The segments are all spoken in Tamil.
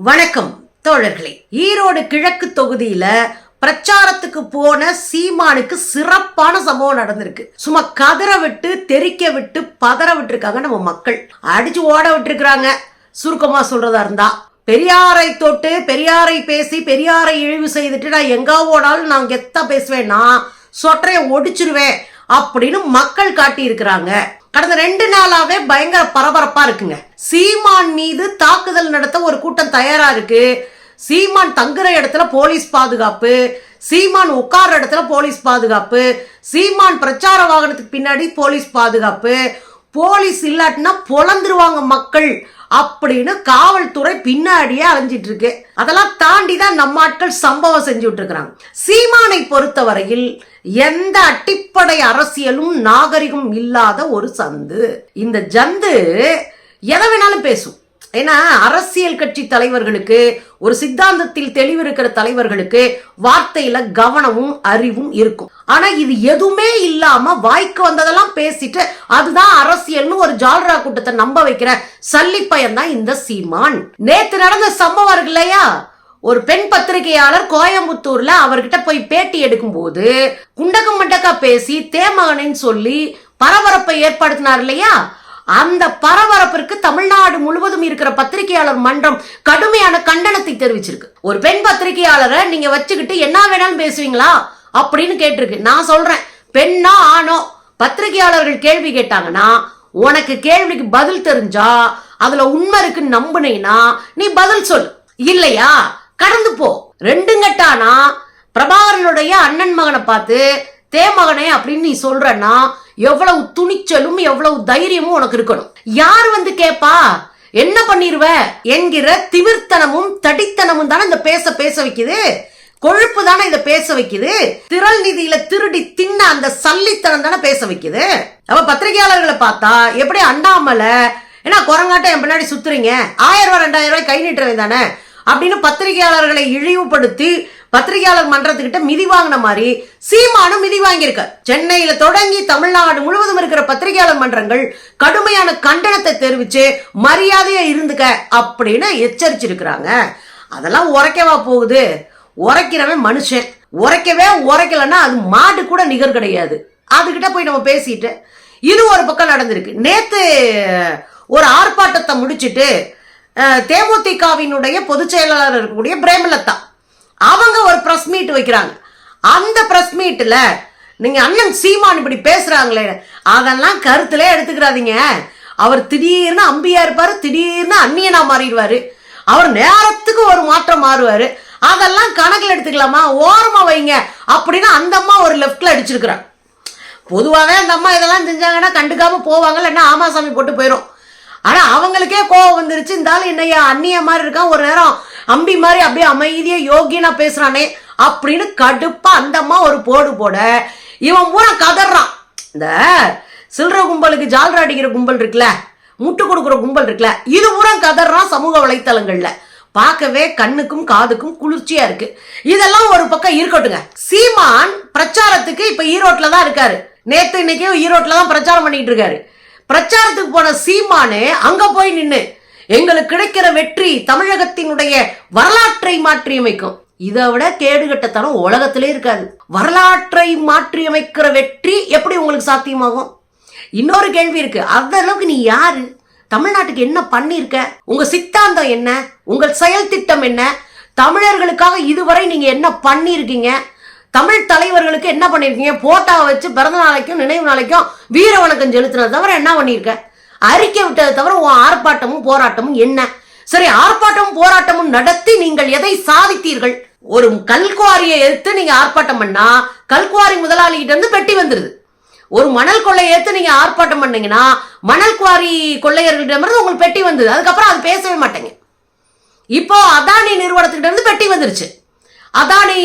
வணக்கம் தோழர்களே. ஈரோடு கிழக்கு தொகுதியில பிரச்சாரத்துக்கு போன சீமானுக்கு சிறப்பான சம்பவம் நடந்திருக்கு. சும்மா கதற விட்டு தெறிக்க விட்டு பதற விட்டு இருக்காங்க நம்ம மக்கள். அடிச்சு ஓட விட்டு இருக்காங்க. சுருக்கமா சொல்றதா இருந்தா, பெரியாரை தொட்டு பெரியாரை பேசி பெரியாரை இழிவு செய்துட்டு நான் எங்க ஓடாலும் நான் கெத்தா பேசுவேன், நான் சொற்றைய ஒடிச்சிருவேன் அப்படின்னு மக்கள் காட்டி இருக்கிறாங்க. கடந்த 2 நாளாவே பயங்கர பரபரப்பா இருக்குங்க. சீமான் மீது தாக்குதல் நடத்த ஒரு கூட்டம் தயாரா இருக்கு. சீமான் தங்குற இடத்துல போலீஸ் பாதுகாப்பு, சீமான் உட்கார்ற இடத்துல போலீஸ் பாதுகாப்பு, சீமான் பிரச்சார வாகனத்துக்கு பின்னாடி போலீஸ் பாதுகாப்பு, போலீஸ் இல்லாட்டினா பொழந்துருவாங்க மக்கள் அப்படின்னு காவல்துறை பின்னாடியே அலைஞ்சிட்டு இருக்கு. அதெல்லாம் தாண்டி தான் நம்ம ஆட்கள் சம்பவம் செஞ்சுட்டு இருக்கிறாங்க. சீமானை பொறுத்தவரையில் எந்த அடிப்படை அரசியலும் நாகரிகம் இல்லாத ஒரு சந்து. இந்த ஜந்து எதை வேணாலும் பேசும். ஏன்னா அரசியல் கட்சி தலைவர்களுக்கு, ஒரு சித்தாந்தத்தில் தெளிவு இருக்கிற தலைவர்களுக்கு வார்த்தையில கவனமும் அறிவும் இருக்கும். ஆனா இது எதுவுமே இல்லாம வாய்க்கு வந்ததெல்லாம் பேசிட்டு அதுதான் அரசியல்னு ஒரு ஜால்ரா கூட்டத்தை நம்ப வைக்கிற சல்லிப்பையன் தான் இந்த சீமான். நேத்து நடந்த சம்பவம் இருக்கு இல்லையா, ஒரு பெண் பத்திரிகையாளர் கோயம்புத்தூர்ல அவர்கிட்ட போய் பேட்டி எடுக்கும் போது குண்டக்கம் மண்டக்கா பேசி தேமகனின்னு சொல்லி பரபரப்பை ஏற்படுத்தினார் இல்லையா, அந்த பரபரப்பிற்கு தமிழ்நாடு முழுவதும் இருக்கிற பத்திரிகையாளர் மன்றம் கடுமையான கண்டனத்தை தெரிவிச்சிருக்கு. ஒரு பெண் பத்திரிகையாளரை நீங்க வச்சுக்கிட்டு என்ன வேணாலும் பேசுவீங்களா அப்படின்னு கேட்டிருக்கு. நான் சொல்றேன், பெண்ணா ஆணோ பத்திரிகையாளர்கள் கேள்வி கேட்டாங்கன்னா உனக்கு கேள்விக்கு பதில் தெரிஞ்சா அதுல உண்மை இருக்கு நம்புனேனா நீ பதில் சொல், இல்லையா கடந்து போ. 2 கட்டானா பிரபாகரனுடைய அண்ணன் மகனை பார்த்து தேமகனே அப்படின்னு நீ சொல்றன்னா எவ்வளவு துணிச்சலும் எவ்வளவு தைரியமும் உனக்கு இருக்கணும். யார் வந்து கேப்பா என்ன பண்ணிருவ என்கிற திமிர்த்தனமும் தடித்தனமும் தானே இந்த பேச வைக்குது. கொழுப்பு தானே இதை பேச வைக்குது. திரள் நிதியில திருடி தின்ன அந்த சல்லித்தனம் தானே பேச வைக்குது. அப்ப பத்திரிகையாளர்களை பார்த்தா எப்படி அண்டாமலை ஏன்னா குரங்காட்ட என் பின்னாடி சுத்துறீங்க, 1000 ரூபாய் 2000 ரூபாய் கை நீட்டுறவே தானே அப்படின்னு பத்திரிகையாளர்களை இழிவுபடுத்தி பத்திரிகையாளர் மன்றத்துக்கிட்ட மிதி வாங்கின மாதிரி சீமானும் மிதி வாங்கியிருக்க. சென்னையில தொடங்கி தமிழ்நாடு முழுவதும் இருக்கிற பத்திரிகையாளர் மன்றங்கள் கடுமையான கண்டனத்தை தெரிவிச்சு மரியாதையா இருந்துக்க அப்படின்னு எச்சரிச்சிருக்கிறாங்க. அதெல்லாம் உரைக்கவா போகுது? உரைக்கிறவன் மனுஷன். உரைக்கலன்னா அது மாடு கூட நிகர் கிடையாது. அதுகிட்ட போய் நம்ம பேசிட்டு இது ஒரு பக்கம் நடந்திருக்கு. நேத்து ஒரு ஆர்ப்பாட்டத்தை முடிச்சுட்டு தேமுதிகவினுடைய பொதுச் செயலாளர் இருக்கக்கூடிய பிரேமலதா அவங்க ஒரு பிரஸ் மீட் வைக்கிறாங்க. அந்த பிரஸ் மீட்ல நீங்க அண்ணன் சீமான் இப்படி பேசுறாங்களே அதெல்லாம் கருத்துல எடுத்துக்கிறாதீங்க. அவர் திடீர்னு அம்பியா இருப்பாரு, திடீர்னு அந்நியனா மாறிடுவாரு, அவர் நேரத்துக்கு ஒரு மாற்றம் மாறுவாரு, அதெல்லாம் கணக்கில் எடுத்துக்கலாமா, ஓரமா வைங்க அப்படின்னு அந்த அம்மா ஒரு லெப்ட்ல அடிச்சிருக்கிறாங்க. பொதுவாகவே அந்த அம்மா இதெல்லாம் செஞ்சாங்கன்னா கண்டுக்காம போவாங்க, இல்லைன்னா ஆமாசாமி போட்டு போயிடும். ஆனா அவங்களுக்கே கோவம் வந்துருச்சு. இருந்தாலும் என்னையா அந்நிய மாதிரி இருக்கான், ஒரு நேரம் அம்பி மாதிரி அப்படியே அமைதியா யோகியனா பேசுறானே அப்படின்னு கடுப்பா அந்த அம்மா ஒரு போட இவன் பூரா கதறான். இந்த சில்லற கும்பலுக்கு ஜால்ரா அடிக்கிற கும்பல் இருக்குல்ல, முட்டு கொடுக்குற கும்பல் இருக்குல்ல, இது பூரா கதறான் சமூக வலைத்தளங்கள்ல. பார்க்கவே கண்ணுக்கும் காதுக்கும் குளிர்ச்சியா இருக்கு. இதெல்லாம் ஒரு பக்கம் இருக்கட்டுங்க. சீமான் பிரச்சாரத்துக்கு இப்ப ஈரோட்ல தான் இருக்காரு. நேத்து இன்னைக்கு ஈரோட்ல தான் பிரச்சாரம் பண்ணிட்டு இருக்காரு. பிரச்சாரத்துக்கு போன சீமானே அங்க போய் நின்னு எங்களுக்கு கிடைக்கிற வெற்றி தமிழகத்தினுடைய வரலாற்றை மாற்றியமைக்கும். இதை விட கேடுகட்டத்தனம் உலகத்திலே இருக்காது. வரலாற்றை மாற்றியமைக்கிற வெற்றி எப்படி உங்களுக்கு சாத்தியமாகும்? இன்னொரு கேள்வி இருக்கு, அந்த அளவுக்கு நீ யாரு? தமிழ்நாட்டுக்கு என்ன பண்ணிருக்க? உங்க சித்தாந்தம் என்ன? உங்கள் செயல் திட்டம் என்ன? தமிழர்களுக்காக இதுவரை நீங்க என்ன பண்ணிருக்கீங்க? தமிழ் தலைவர்களுக்கு என்ன பண்ணிருக்கீங்க? போட்டோவை வச்சு பிறந்த நாளைக்கும் நினைவு நாளைக்கும் வீர வணக்கம் செலுத்தினது தவிர என்ன பண்ணிருக்க? அறிக்கை விட்டதை தவிர உன் ஆர்ப்பாட்டமும் போராட்டமும் என்ன? சரி, ஆர்ப்பாட்டமும் போராட்டமும் நடத்தி நீங்கள் எதை சாதித்தீர்கள்? ஒரு கல்குவாரியை எடுத்து நீங்க ஆர்ப்பாட்டம் பண்ணா கல்குவாரி முதலாளிகிட்ட இருந்து பெட்டி வந்துருது. ஒரு மணல் கொள்ளையை எடுத்து நீங்க ஆர்ப்பாட்டம் பண்ணீங்கன்னா மணல் குவாரி கொள்ளையர்களிடமிருந்து உங்களுக்கு பெட்டி வந்தது. அதுக்கப்புறம் அது பேசவே மாட்டேங்க. இப்போ அதானி நிறுவனத்துக்கிட்ட இருந்து பெட்டி வந்துருச்சு. அதானி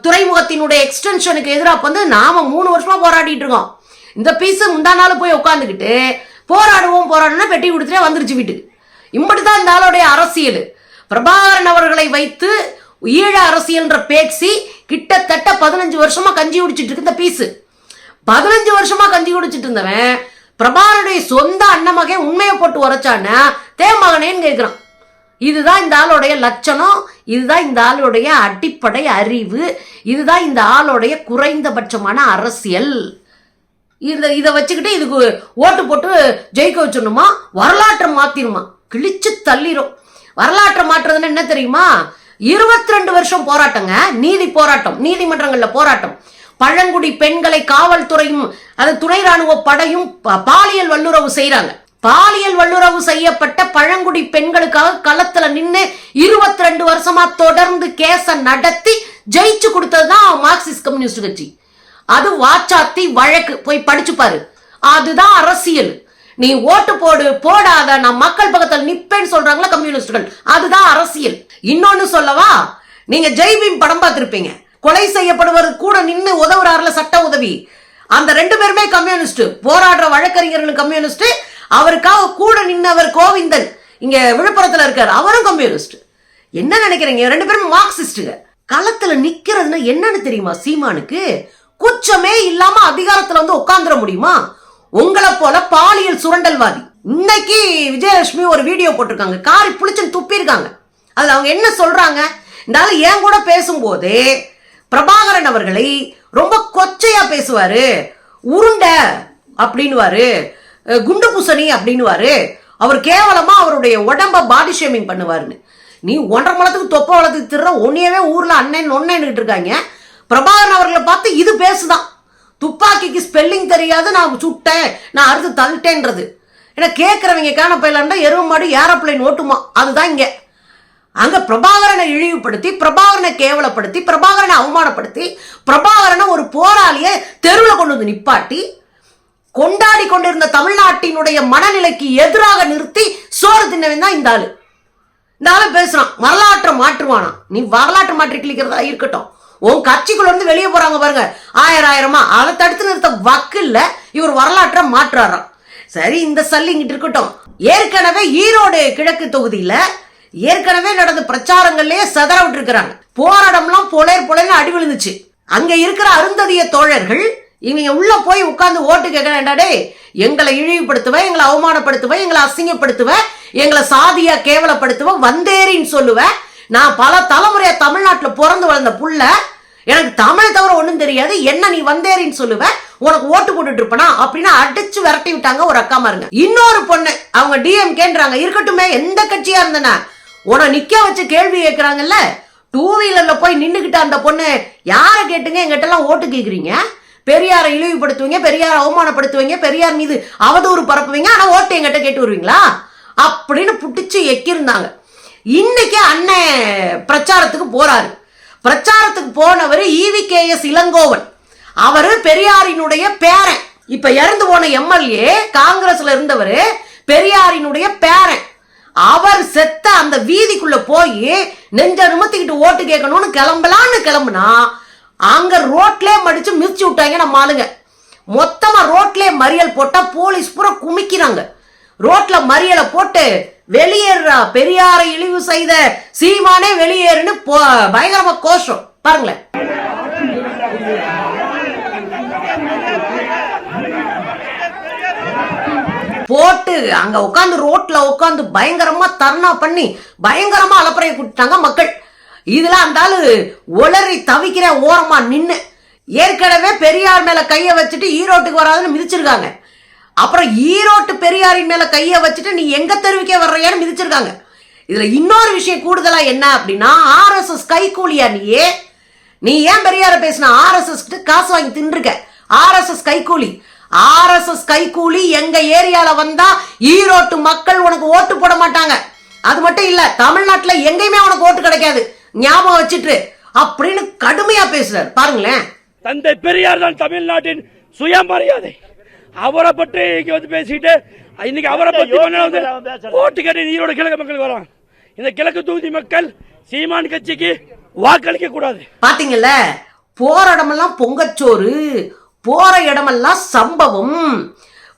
துறைமுகத்தினுடைய எக்ஸ்டென்ஷனுக்கு எதிராக வந்து நாம 3 வருஷமா போராடிட்டு இருக்கோம். இந்த பீஸ் முந்தா நாள் போய் உட்காந்துக்கிட்டு போராடுவோம் பெட்டி கொடுத்துட்டே வந்துருச்சு வீட்டுக்கு. இப்படித்தான் இந்த ஆளுடைய அரசியல். பிரபாகரன் அவர்களை வைத்து ஈழ அரசியல் பேசி கிட்டத்தட்ட 15 வருஷமா கஞ்சி குடிச்சிட்டு இருக்கு இந்த பீஸ். 15 வருஷமா கஞ்சி குடிச்சிட்டு இருந்தவன் பிரபாகரனுடைய சொந்த அண்ணன் மகன் உண்மையை போட்டு உரைச்சான தேமகனேன்னு கேட்கிறான். இதுதான் இந்த ஆளுடைய லட்சணம், இதுதான் இந்த ஆளுடைய அடிப்படை அறிவு, இதுதான் இந்த ஆளுடைய குறைந்தபட்சமான அரசியல். இதை வச்சுக்கிட்டு இதுக்கு ஓட்டு போட்டு ஜெயிக்க வச்சிடணுமா, வரலாற்றை மாத்திருமா, கிழிச்சு தள்ளிரும். வரலாற்றை மாற்றுறதுன்னு என்ன தெரியுமா? 22 வருஷம் போராட்டங்க, நீதி போராட்டம், நீதிமன்றங்கள்ல போராட்டம். பழங்குடி பெண்களை காவல்துறையும் அது துணை ராணுவ படையும் பாலியல் வல்லுறவு செய்யறாங்க. பாலியல் வல்லுறவு செய்யப்பட்ட பழங்குடி பெண்களுக்காக களத்துல நின்று 22 வருஷமா தொடர்ந்து கேஸ நடத்தி ஜெயிச்சு கொடுத்ததுதான் மார்க்சிஸ்ட் கம்யூனிஸ்ட் கட்சி. அது வாச்சாத்தி வழக்கு, போய் படிச்சு பாரு. அதுதான் அரசியல். நீ ஓட்டு போடு போடாத, நான் மக்கள் பக்கத்தில் நிப்பேன்னு சொல்றாங்களா கம்யூனிஸ்டுகள், அதுதான் அரசியல். இன்னொன்னு சொல்லவா, நீங்க ஜெய்பீம் படம் பார்த்திருப்பீங்க. கொலை செய்யப்படுவது கூட நின்று உதவுறாருல சட்ட உதவி, அந்த 2 பேருமே கம்யூனிஸ்ட். போராடுற வழக்கறிஞர்கள் கம்யூனிஸ்ட், அவருக்காக கூட நின்னவர் கோவிந்தன் இங்க விழுப்புரத்துல இருக்காரு, அவரும் கம்யூனிஸ்ட். என்ன நினைக்கிறீங்க? 2 பேரும் மார்க்சிஸ்டுங்க. களத்துல நிக்கிறதுன்னா என்னன்னு தெரியுமா? சீமானுக்கு குச்சமே இல்லாம அதிகாரத்துல வந்து உட்கார்ந்துட முடியுமா? உங்களை போல பாலியல் சுரண்டல்வாதி. இன்னைக்கு விஜயலட்சுமி ஒரு வீடியோ போட்டிருக்காங்க, காரி புளிச்சுன்னு துப்பி இருக்காங்க. அதுல அவங்க என்ன சொல்றாங்க? இந்த ஆளு ஏன் கூட பேசும்போது பிரபாகரன் அவர்களை ரொம்ப கொச்சையா பேசுவாரு, உருண்டை அப்படின்னுவாரு, குண்டு பூசணி அப்படின்னுவாரு, அவர் கேவலமா அவருடைய உடம்ப பாடி ஷேமிங் பண்ணுவாருன்னு. நீ 1.5 மலத்துக்கு தொப்ப வளத்துக்கு திருற உன்னையவே ஊர்ல அண்ணன் ஒன்னேன்னு இருக்காங்க. பிரபாகரன் அவர்களை பார்த்து இது பேசுதான். துப்பாக்கிக்கு ஸ்பெல்லிங் தெரியாது, நான் சுட்டேன், நான் அறுத்து தள்ளிட்டேன்றது. ஏன்னா கேட்கறவங்க காணப்பையிலண்டா எருவ மாடு ஏரோப்ளைன் ஓட்டுமா, அதுதான் இங்க. அங்க பிரபாகரனை இழிவுபடுத்தி, பிரபாகரனை கேவலப்படுத்தி, பிரபாகரனை அவமானப்படுத்தி, பிரபாகரனை ஒரு போராளிய தெருவில் கொண்டு வந்து நிப்பாட்டி கொண்டாடி கொண்டிருந்த தமிழ்நாட்டினுடைய மனநிலைக்கு எதிராக நிறுத்தி சோறு தின்னவன் தான் இந்த ஆளு. இந்த ஆளு பேசுறான் வரலாற்றை மாற்றுவானா. நீ வரலாற்று மாற்றி கிளிக்கிறதா இருக்கட்டும், உன் கட்சிக்குள்ள இருந்து வெளியே போறாங்க பாருங்க, ஆயிரமா, அதை தடுத்து நிறுத்த வக்கு இல்ல, இவர் வரலாற்றை மாற்றாராம். சரி, இந்த சல்லிங்கிட்டு இருக்கட்டும். ஏற்கனவே ஈரோடு கிழக்கு தொகுதியில ஏற்கனவே நடந்த பிரச்சாரங்கள்லயே சதற விட்டு இருக்கிறாங்க. போராட்டம்லாம் பொலேன்னு அடி விழுந்துச்சு. அங்க இருக்கிற அருந்ததிய தோழர்கள் இவங்க உள்ள போய் உட்கார்ந்து ஓட்டு கேட்கறாண்டே, எங்களை இழிவுபடுத்துவ, எங்களை அவமானப்படுத்துவ, எங்களை அசிங்கப்படுத்துவ, எங்களை சாதியா கேவலப்படுத்துவ, வந்தேரின்னு சொல்லுவ. நான் பல தலைமுறையா தமிழ்நாட்டுல பிறந்து வளர்ந்த புள்ள, எனக்கு தமிழ் தவிர ஒண்ணும் தெரியாது, என்ன நீ வந்தேரின்னு சொல்லுவ, உனக்கு ஓட்டு போட்டுட்டு இருப்பனா அப்படின்னு அடிச்சு விரட்டி விட்டாங்க ஒரு அக்கா மாருங்க. இன்னொரு பொண்ணு, அவங்க டிஎம்கேன்றாங்க, இருக்கட்டுமே எந்த கட்சியா இருந்தனா உன நிக்க வச்சு கேள்வி கேட்கிறாங்கல்ல, 2 வீலர்ல போய் நின்னுகிட்ட அந்த பொண்ணு, யாரை கேட்டுங்க எங்கிட்ட எல்லாம் ஓட்டு கேக்குறீங்க, பெரியாரை இழிவுபடுத்துவீங்க, பெரியாரை அவமானப்படுத்துவீங்க, பெரியார் மீது அவதூறு பரப்புவீங்க, ஆனா ஓட்டு எங்கிட்ட கேட்டு வருவீங்களா அப்படின்னு புட்டிச்சு எக்கிருந்தாங்க. இன்னைக்கு அண்ணன் பிரச்சாரத்துக்கு போறாரு. பிரச்சாரத்துக்கு போனவர் EVKS இளங்கோவன், அவரு பெரியாரினுடைய பேரன். இப்ப இறந்து போன எம்எல்ஏ காங்கிரஸ்ல இருந்தவர் பெரியாரினுடைய பேரன். அவர் செத்த அந்த வீதிக்குள்ள போய் நெஞ்ச நிமித்திக்கிட்டு ஓட்டு கேட்கணும்னு கிளம்புனா அங்க ரோட்லயே மடிச்சு மிதிச்சு விட்டாங்க நம்ம ஆளுங்க. மொத்தமா ரோட்லயே மறியல் போட்டா போலீஸ் பூரா குமிக்கிறாங்க. ரோட்ல மறியலை போட்டு வெளியேறா, பெரியாரை இழிவு செய்த சீமானே வெளியேறுன்னு பயங்கரமா கோஷம் பாருங்களேன். போட்டு அங்க உட்காந்து ரோட்ல உட்காந்து பயங்கரமா தர்ணா பண்ணி பயங்கரமா அலப்பறையை கூட்டாங்க மக்கள். இதுல அந்த ஆளு ஒளறி தவிக்கிற ஓரமா நின்னு ஏற்கனவே பெரியார் மேல கைய வச்சுட்டு ஈரோட்டுக்கு வராதுன்னு மிதிச்சிருக்காங்க. அப்புறம் ஈரோட்டு பெரியாரின் மேல கைய வச்சுட்டு நீ எங்க தெருவுக்கே வர்றியான்னு மிதிச்சிருக்காங்க. இதுல இன்னொரு விஷயம் கூடுதலா என்ன அப்படின்னா, RSS கைகூலியா நீ ஏன் பெரியார பேசின? RSS கிட்ட காசு வாங்கி தின்றுக்க. RSS கைகூலி, RSS கைகூலி எங்க ஏரியால வந்தா ஈரோட்டு மக்கள் உனக்கு ஓட்டு போட மாட்டாங்க. அது மட்டும் இல்ல, தமிழ்நாட்டுல எங்கேயுமே உனக்கு ஓட்டு கிடைக்காது, ஞாபகம் வச்சுட்டு அப்படின்னு கடுமையா பேசுறாரு பாருங்களேன். தந்தை பெரியார் தான் தமிழ்நாட்டின் சுயமரியாதை. அவரை பற்றி இங்க வந்து பேசிட்டு இன்னைக்கு அவரை பத்தி ஓட்டு கேட்டு ஈரோடு கிழக்கு மக்களுக்கு வரான். இந்த கிழக்கு தொகுதி மக்கள் சீமான் கட்சிக்கு வாக்களிக்க கூடாது. பாத்தீங்கல்ல, போற இடமெல்லாம் பொங்கச்சோறு, போற இடமெல்லாம் சம்பவம்.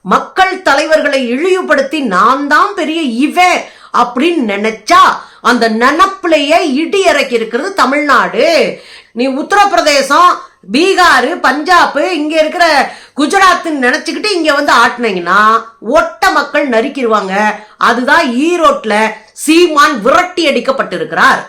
மக்கள் தலைவர்களை இழிவுபடுத்தி நான் தான் பெரிய இவன் அப்படின்னு நினைச்சா அந்த நினப்பிலேயே இடி இறக்கி இருக்கிறது தமிழ்நாடு. நீ உத்தரப்பிரதேசம், பீகார், பஞ்சாப், இங்க இருக்கிற குஜராத்னு நினைச்சுக்கிட்டு இங்க வந்து ஆட்டினீங்கன்னா ஒட்ட மக்கள் நறுக்கிடுவாங்க. அதுதான் ஈரோட்ல சீமான் விரட்டி அடிக்கப்பட்டிருக்கிறார்.